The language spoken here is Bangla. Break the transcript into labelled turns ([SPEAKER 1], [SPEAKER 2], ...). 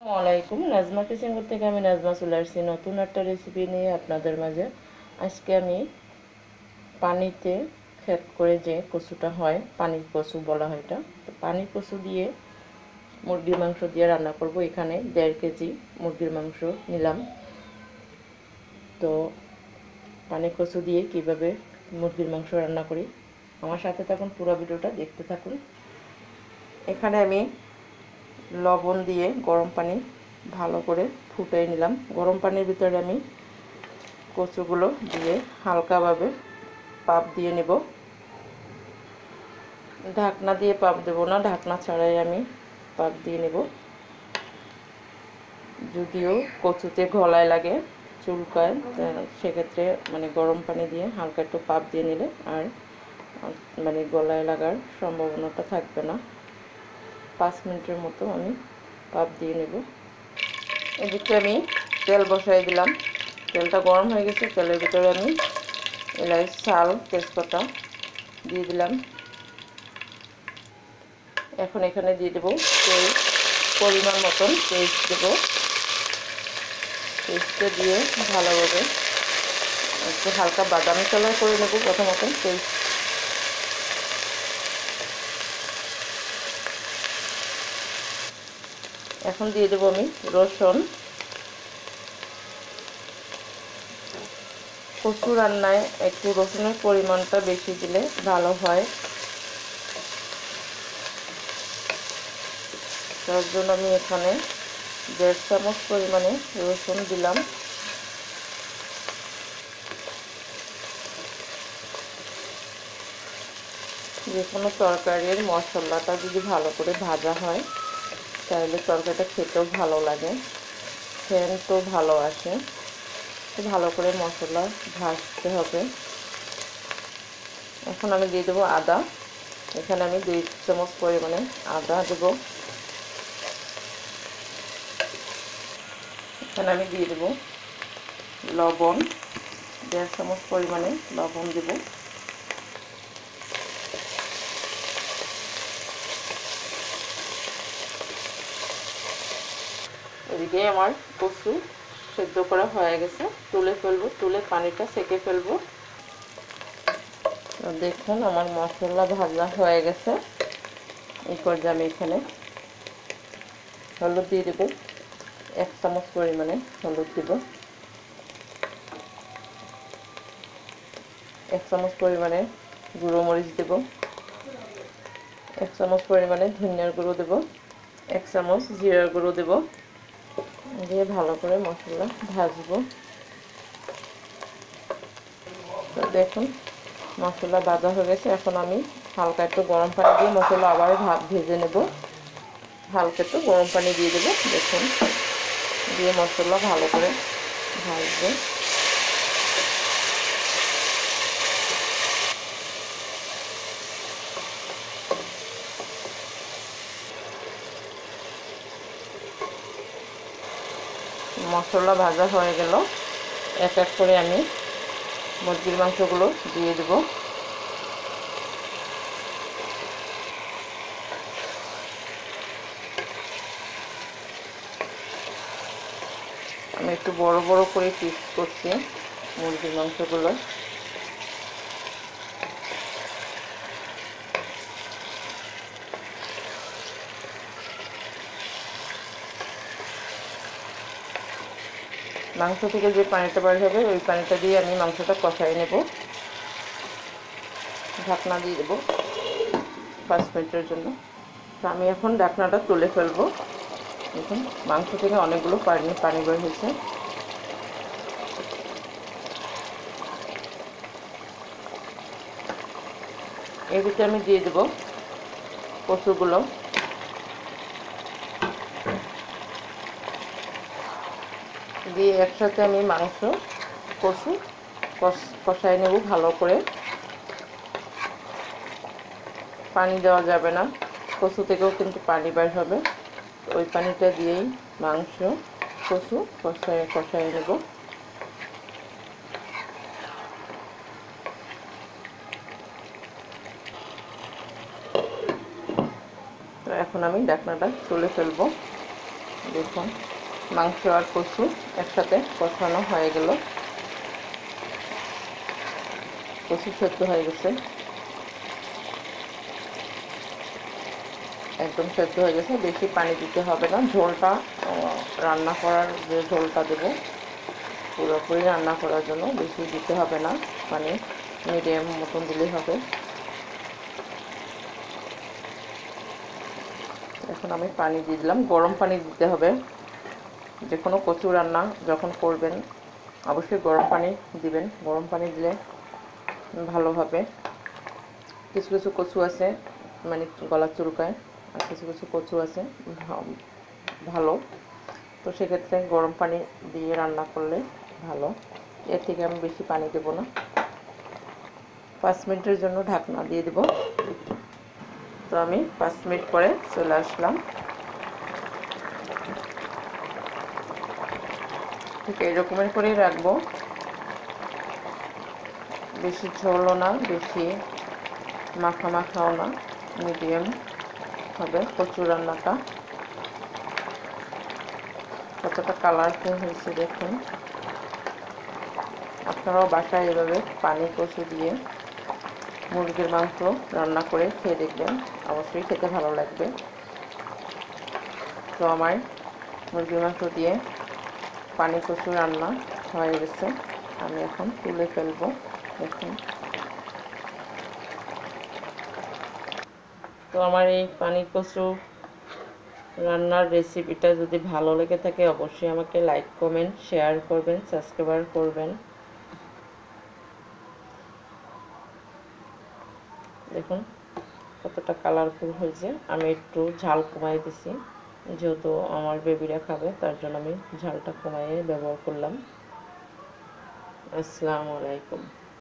[SPEAKER 1] আসসালামাইকুম, নাজমা কিচেন থেকে আমি নাজমা চলে আসছি নতুন একটা রেসিপি নিয়ে আপনাদের মাঝে। আজকে আমি পানিতে ফেট করে যে কচুটা হয়, পানির কচু বলা হয় এটা, তো পানির কচু দিয়ে মুরগির মাংস দিয়ে রান্না করব। এখানে 1.5 কেজি মুরগির মাংস নিলাম। তো পানির কচু দিয়ে কিভাবে মুরগির মাংস রান্না করি, আমার সাথে থাকুন, পুরো ভিডিওটা দেখতে থাকুন। এখানে আমি লবণ দিয়ে গরম পানি ভালো করে ফুটিয়ে নিলাম। গরম পানির ভিতরে আমি কচুগুলো দিয়ে হালকাভাবে পাপ দিয়ে নেব। ঢাকনা দিয়ে পাপ দেব না, ঢাকনা ছাড়াই আমি পাপ দিয়ে নেব। যদিও কচুতে গলায় লাগে, চুলকায়, সেক্ষেত্রে গরম পানি দিয়ে হালকা একটু পাপ দিয়ে নিলে আর গলায় লাগার সম্ভাবনাটা থাকবে না। 5 মিনিটের মতো আমি পাপ দিয়ে নেব। এদিকে আমি তেল বসাই দিলাম। তেলটা গরম হয়ে গেছে, তেলের ভিতরে আমি এলাচ, শাল, তেজপাতা দিয়ে দিলাম। এখন এখানে দিয়ে দেবো পেস্ট, পরিমাণ মতন পেস্ট দেবো। পেস্টটা দিয়ে ভালোভাবে একটু হালকা বাদামি কালার করে নেব প্রথমত পেস্ট। এখন দিয়ে দেবো আমি রসুন। কচু রান্নায় একটু রসুনের পরিমাণটা বেশি দিলে ভালো হয়, তার জন্য আমি এখানে 1.5 চামচ পরিমাণে রসুন দিলাম। যে কোনো তরকারির মশলাটা যদি ভালো করে ভাজা হয় তাহলে তরকারিটা খেতেও ভালো লাগে, সেন্টও ভালো আসে। তো ভালো করে মশলা ভাজতে হবে। এখন আমি দিয়ে দেবো আদা। এখানে আমি 2 চামচ পরিমাণে আদা দেব। এখানে আমি দিয়ে দেবো লবণ, 1.5 চামচ পরিমাণে লবণ দেব। এদিকে আমার কচু সেদ্ধ করা হয়ে গেছে, তুলে ফেলবো, তুলে পানিটা সেকে ফেলবো। দেখুন আমার মশলা ভাজা হয়ে গেছে। এই পর্যায়ে আমি এখানে হলুদ দিয়ে দেবো, 1 চামচ পরিমাণে হলুদ দেব। 1 চামচ পরিমাণে গুঁড়ো মরিচ দেব। 1 চামচ পরিমাণে ধনিয়ার গুঁড়ো দেব। 1 চামচ জিরার গুঁড়ো দেব। দিয়ে ভালো করে মশলা ভাজবো। তো দেখুন মশলা ভাজা হয়ে গেছে। এখন আমি হালকা একটু গরম পানি দিয়ে মশলা আবার ভেজে নেব। হালকা একটু গরম পানি দিয়ে দেবো। দেখুন, দিয়ে মশলা ভালো করে ভাজবো। মশলা ভাজা হয়ে গেল, এক এক করে আমি মুরগির মাংসগুলো দিয়ে দেব। আমি একটু বড় বড় করে পিস করছি মুরগির মাংসগুলো। মাংস থেকে যে পানিটা বের হবে ওই পানিটা দিয়ে আমি মাংসটা কষাই নেব। ঢাকনা দিয়ে দেবো 5 মিনিটের জন্য। তো আমি এখন ঢাকনাটা তুলে ফেলবো। দেখুন মাংস থেকে অনেকগুলো পানি বের হয়েছে। এর ভিতরে আমি দিয়ে দেবো কচুগুলো। দিয়ে একসাথে আমি মাংস কচু কষাই নেব ভালো করে। পানি দেওয়া যাবে না, কচু থেকেও কিন্তু পানি বের হবে। ওই পানিটা দিয়েই মাংস কচু কষাই নেব। তো এখন আমি ঢাকনাটা তুলে ফেলবো। দেখুন মাংস আর কচু একসাথে কষানো হয়ে গেল, কচু সেদ্ধ হয়ে গেছে, একদম সেদ্ধ হয়ে গেছে। বেশি পানি দিতে হবে না, ঝোলটা রান্না করার যে ঝোলটা দেবো পুরোপুরি রান্না করার জন্য বেশি দিতে হবে না, মানে মিডিয়াম মতন দিলেই হবে। এখন আমি পানি দিয়ে দিলাম, গরম পানি দিতে হবে। যে কোনো কচু রান্না যখন করবেন অবশ্যই গরম পানি দিবেন, গরম পানি দিলে ভালোভাবে। কিছু কিছু কচু আছে মানে গলা চুলকায়, আর কিছু কিছু কচু আছে ভালো, তো সেক্ষেত্রে গরম পানি দিয়ে রান্না করলে ভালো। এর থেকে আমি বেশি পানি দেবো না। 5 মিনিটের জন্য ঢাকনা দিয়ে দেব। তো আমি 5 মিনিট পরে চলে আসলাম। ঠিক এইরকমের করেই রাখবো, বেশি ঝোলও না বেশি মাখা মাখাও না, মিডিয়াম হবে কচু রান্নাটা। কতটা কালারফুল হয়েছে দেখুন। আপনারাও বাসায় এভাবে পানি কচু দিয়ে মুরগির মাংস রান্না করে খেয়ে দেখবেন, অবশ্যই খেতে ভালো লাগবে। তো আমার মুরগির মাংস দিয়ে পানি কচু রান্না হয়ে গেছে, আমি এখন তুলে ফেলবো। দেখুন, তো আমার এই পানি কচু রান্নার রেসিপিটা যদি ভালো লেগে থাকে অবশ্যই আমাকে লাইক কমেন্ট শেয়ার করবেন, সাবস্ক্রাইব করবেন। দেখুন কতটা কালারফুল হয়েছে। আমি একটু ঝাল কমাই দিছি, যেহেতু আমার বেবিরা খাবে তার জন্য আমি ঝালটা কমাইয়ে ব্যবহার করলাম। আসসালামু আলাইকুম।